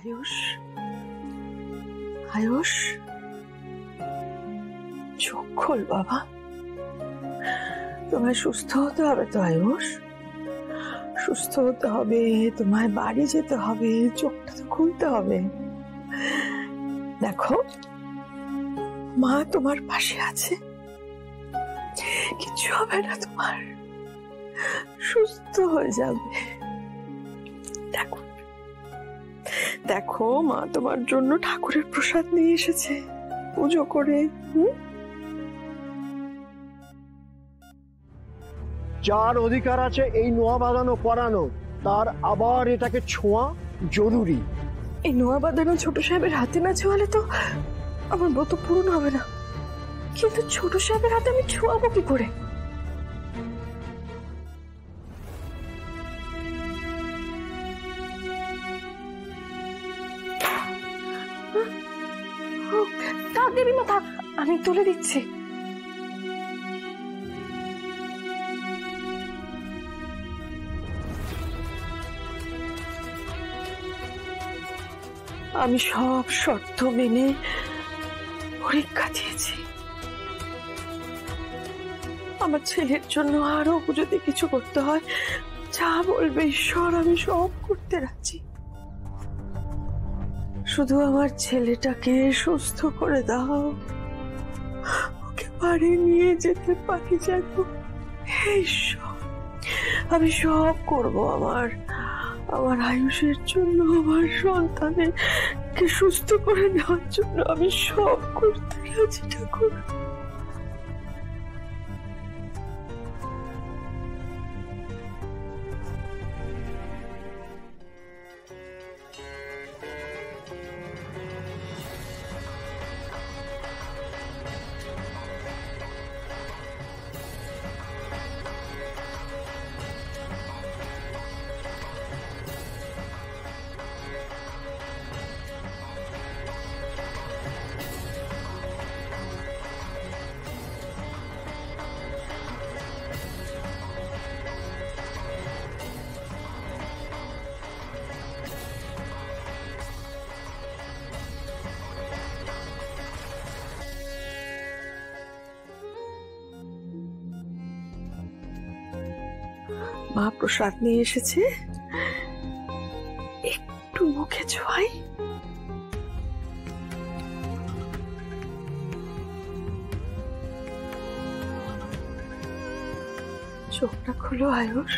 আয়ুষ, আয়ুষ, চোখ খোল বাবা। তোমায় সুস্থ হতে হবে তো আয়ুষ, সুস্থ হতে হবে, তোমায় বাড়ি যেতে হবে, চোখটা তো খুলতে হবে। দেখো মা তোমার পাশে আছে, কিছু হবে না তোমার, সুস্থ হয়ে যাবে। দেখো দেখো মা তোমার জন্য ঠাকুরের প্রসাদ নিয়ে এসেছে, পুজো করে। যার অধিকার আছে এই নোয়া বাঁধানো করানো, তার আবার এটাকে ছোঁয়া জরুরি। এই নোয়া বাঁধানো ছোট সাহেবের হাতে না ছোঁয়ালে তো আমার ব্রত পূরণ হবে না। কিন্তু ছোট সাহেবের হাতে আমি ছোঁয়াবো কি করে? থাক দেবী মা, থাক, আমি তুলে দিচ্ছি। আমি সব শর্ত মেনে পরীক্ষা দিয়েছি। আমার ছেলের জন্য আরো যদি কিছু করতে হয়, যা বলবে ঈশ্বর, আমি সব করতে রাজি। শুধু আমার ছেলেটাকে সুস্থ করে দাও, ওকে বাড়ি নিয়ে যেতে পারি যেন। ঈশ্বর, আমি সব করব। আমার আয়ুষের জন্য, আমার সন্তানের কে সুস্থ করে নেওয়ার জন্য আমি সব করতে রাজি ঠাকুর। মা প্রসাদ নিয়ে এসেছে, একটু মুখে ছোঁয়াই। চোখটা খুলো আয়ুষ।